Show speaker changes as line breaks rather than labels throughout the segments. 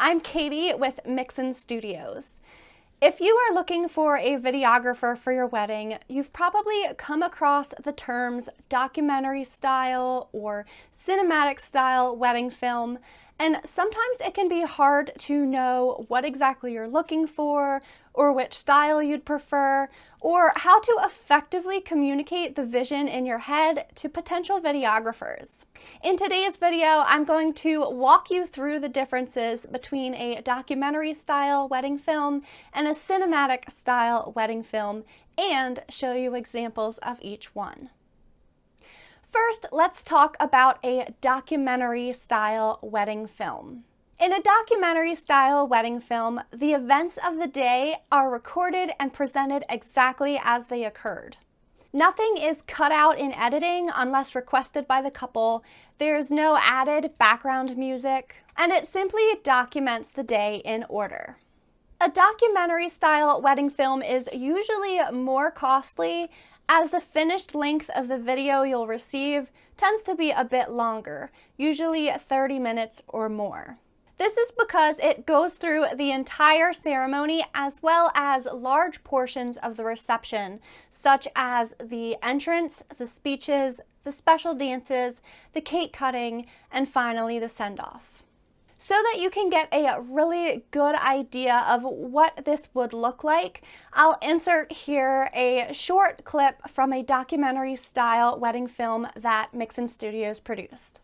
I'm Katie with Mixon Studios. If you are looking for a videographer for your wedding, you've probably come across the terms documentary style or cinematic style wedding film, and sometimes it can be hard to know what exactly you're looking for, or which style you'd prefer, or how to effectively communicate the vision in your head to potential videographers. In today's video, I'm going to walk you through the differences between a documentary style wedding film and a cinematic style wedding film, and show you examples of each one. First, let's talk about a documentary style wedding film. In a documentary style wedding film, the events of the day are recorded and presented exactly as they occurred. Nothing is cut out in editing unless requested by the couple. There's no added background music, and it simply documents the day in order. A documentary style wedding film is usually more costly, as the finished length of the video you'll receive tends to be a bit longer, usually 30 minutes or more. This is because it goes through the entire ceremony as well as large portions of the reception, such as the entrance, the speeches, the special dances, the cake cutting, and finally the send-off. So that you can get a really good idea of what this would look like, I'll insert here a short clip from a documentary style wedding film that Mixon Studios produced.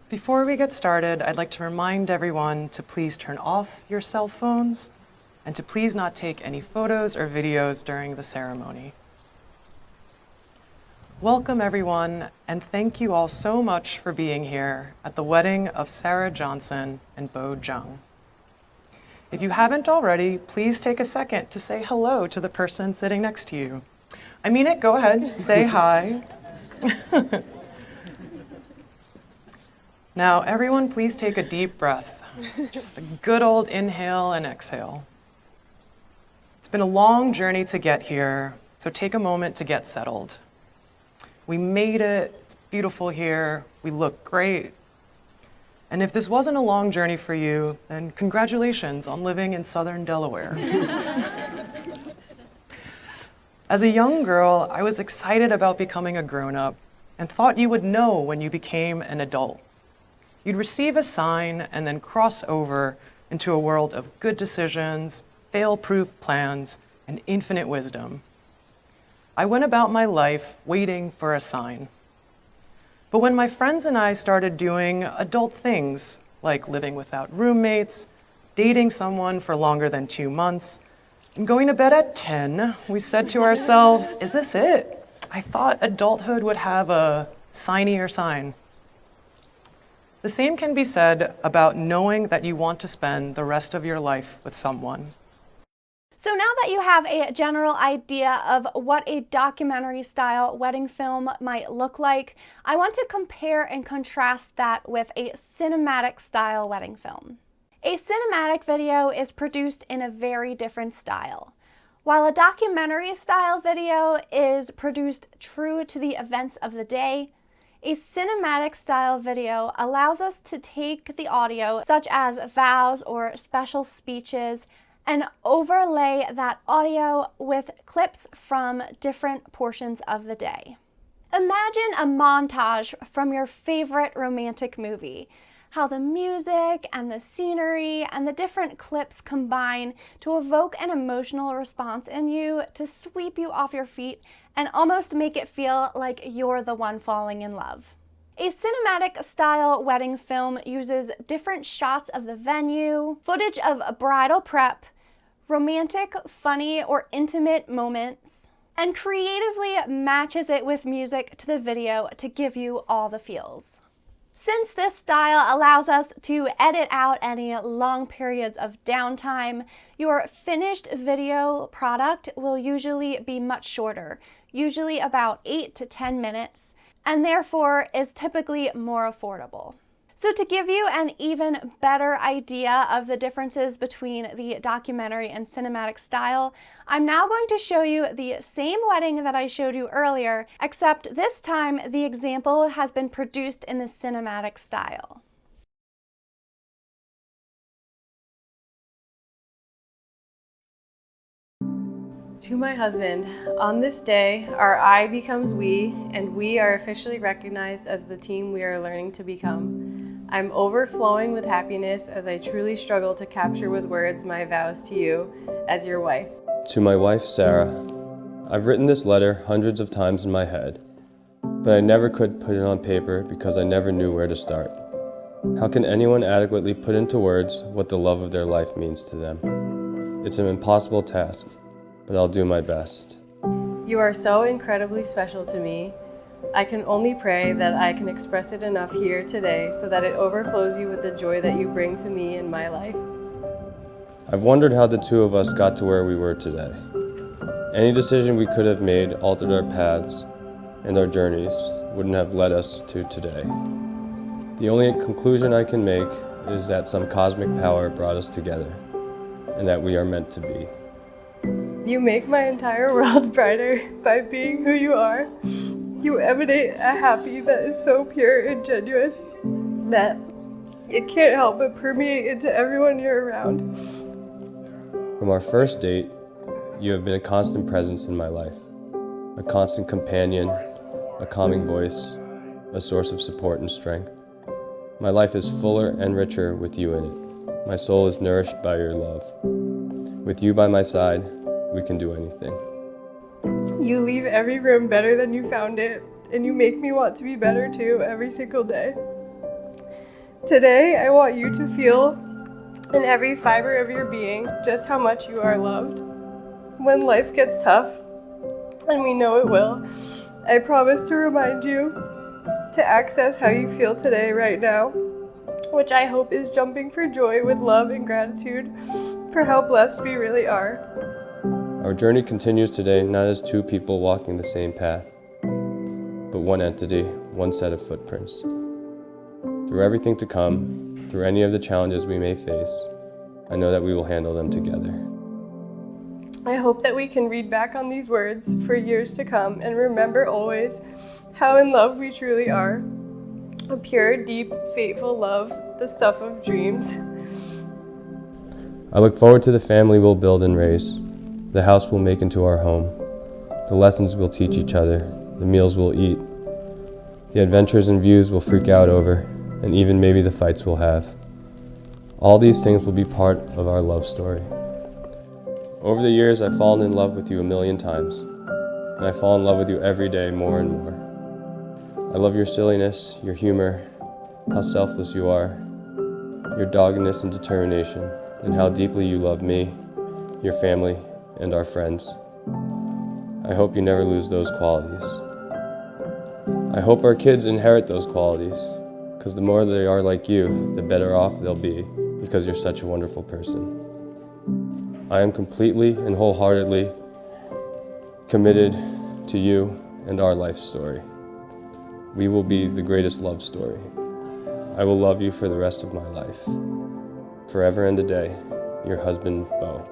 Before we get started, I'd like to remind everyone to please turn off your cell phones and to please not take any photos or videos during the ceremony. Welcome everyone, and thank you all so much for being here at the wedding of Sarah Johnson and Bo Jung. If you haven't already, please take a second to say hello to the person sitting next to you. I mean it, go ahead, say hi. Now, everyone please take a deep breath. Just a good old inhale and exhale. It's been a long journey to get here, so take a moment to get settled. We made it, it's beautiful here, we look great. And if this wasn't a long journey for you, then congratulations on living in Southern Delaware. As a young girl, I was excited about becoming a grown-up and thought you would know when you became an adult. You'd receive a sign and then cross over into a world of good decisions, fail-proof plans, and infinite wisdom. I went about my life waiting for a sign. But when my friends and I started doing adult things, like living without roommates, dating someone for longer than 2 months, and going to bed at 10, we said to ourselves, is this it? I thought adulthood would have a signier sign. The same can be said about knowing that you want to spend the rest of your life with someone.
So now that you have a general idea of what a documentary-style wedding film might look like, I want to compare and contrast that with a cinematic-style wedding film. A cinematic video is produced in a very different style. While a documentary-style video is produced true to the events of the day, a cinematic-style video allows us to take the audio, such as vows or special speeches, and overlay that audio with clips from different portions of the day. Imagine a montage from your favorite romantic movie, how the music and the scenery and the different clips combine to evoke an emotional response in you to sweep you off your feet and almost make it feel like you're the one falling in love. A cinematic-style wedding film uses different shots of the venue, footage of bridal prep, romantic, funny, or intimate moments, and creatively matches it with music to the video to give you all the feels. Since this style allows us to edit out any long periods of downtime, your finished video product will usually be much shorter, usually about 8 to 10 minutes, and therefore is typically more affordable. So to give you an even better idea of the differences between the documentary and cinematic style, I'm now going to show you the same wedding that I showed you earlier, except this time the example has been produced in the cinematic style.
To my husband, on this day, our I becomes we, and we are officially recognized as the team we are learning to become. I'm overflowing with happiness as I truly struggle to capture with words my vows to you as your wife.
To my wife, Sarah, I've written this letter hundreds of times in my head, but I never could put it on paper because I never knew where to start. How can anyone adequately put into words what the love of their life means to them? It's an impossible task, but I'll do my best.
You are so incredibly special to me. I can only pray that I can express it enough here today so that it overflows you with the joy that you bring to me in my life.
I've wondered how the two of us got to where we were today. Any decision we could have made altered our paths, and our journeys wouldn't have led us to today. The only conclusion I can make is that some cosmic power brought us together, and that we are meant to be.
You make my entire world brighter by being who you are. You emanate a happy that is so pure and genuine that it can't help but permeate into everyone you're around.
From our first date, you have been a constant presence in my life, a constant companion, a calming voice, a source of support and strength. My life is fuller and richer with you in it. My soul is nourished by your love. With you by my side, we can do anything.
You leave every room better than you found it, and you make me want to be better too every single day. Today, I want you to feel in every fiber of your being just how much you are loved. When life gets tough, and we know it will, I promise to remind you to access how you feel today, right now, which I hope is jumping for joy with love and gratitude for how blessed we really are.
Our journey continues today not as two people walking the same path, but one entity, one set of footprints. Through everything to come, through any of the challenges we may face, I know that we will handle them together.
I hope that we can read back on these words for years to come and remember always how in love we truly are. A pure, deep, fateful love, the stuff of dreams.
I look forward to the family we'll build and raise, the house we'll make into our home, the lessons we'll teach each other, the meals we'll eat, the adventures and views we'll freak out over, and even maybe the fights we'll have. All these things will be part of our love story. Over the years, I've fallen in love with you a million times, and I fall in love with you every day more and more. I love your silliness, your humor, how selfless you are, your doggedness and determination, and how deeply you love me, your family, and our friends. I hope you never lose those qualities. I hope our kids inherit those qualities, because the more they are like you, the better off they'll be, because you're such a wonderful person. I am completely and wholeheartedly committed to you and our life story. We will be the greatest love story. I will love you for the rest of my life. Forever and a day, your husband, Beau.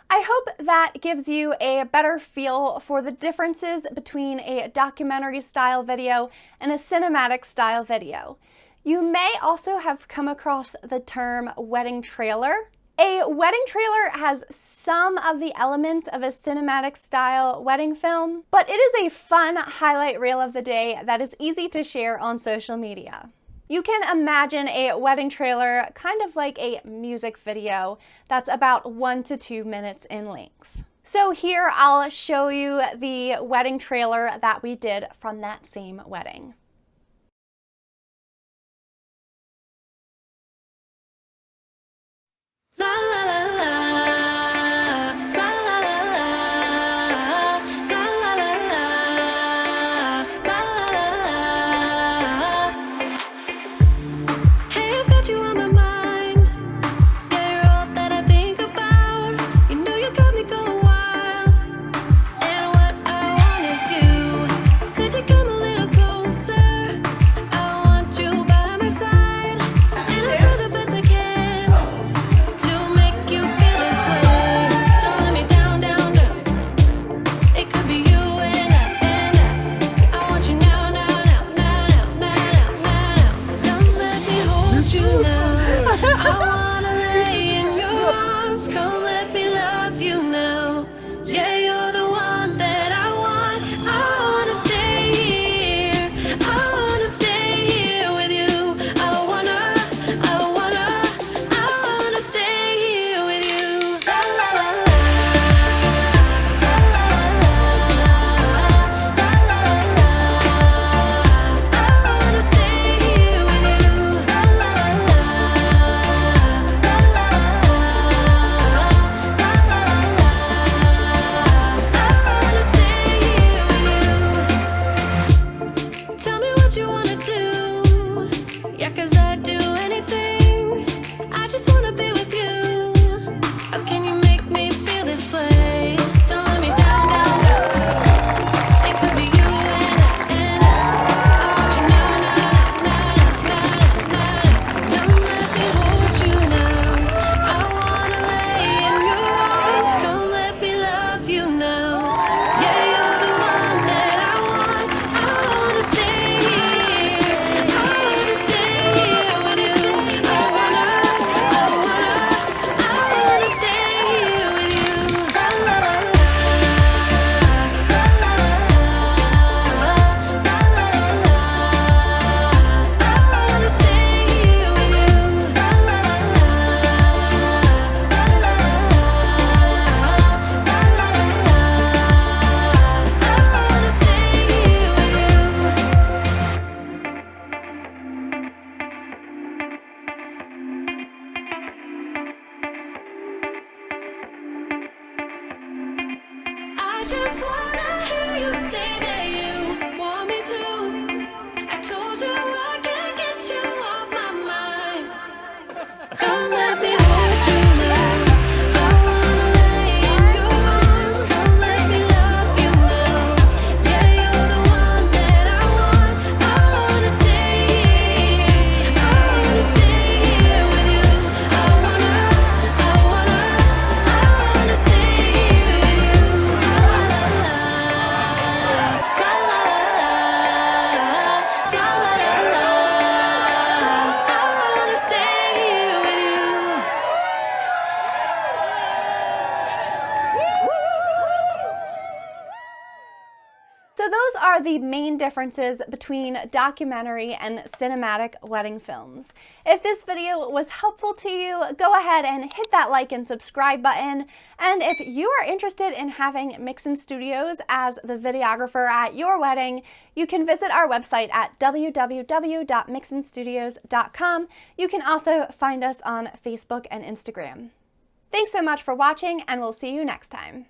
I hope that gives you a better feel for the differences between a documentary style video and a cinematic style video. You may also have come across the term wedding trailer. A wedding trailer has some of the elements of a cinematic style wedding film, but it is a fun highlight reel of the day that is easy to share on social media. You can imagine a wedding trailer kind of like a music video that's about 1 to 2 minutes in length. So here I'll show you the wedding trailer that we did from that same wedding.
I just wanna hear you say
So those are the main differences between documentary and cinematic wedding films. If this video was helpful to you, go ahead and hit that like and subscribe button. And if you are interested in having Mixon Studios as the videographer at your wedding, you can visit our website at www.mixonstudios.com. You can also find us on Facebook and Instagram. Thanks so much for watching, and we'll see you next time.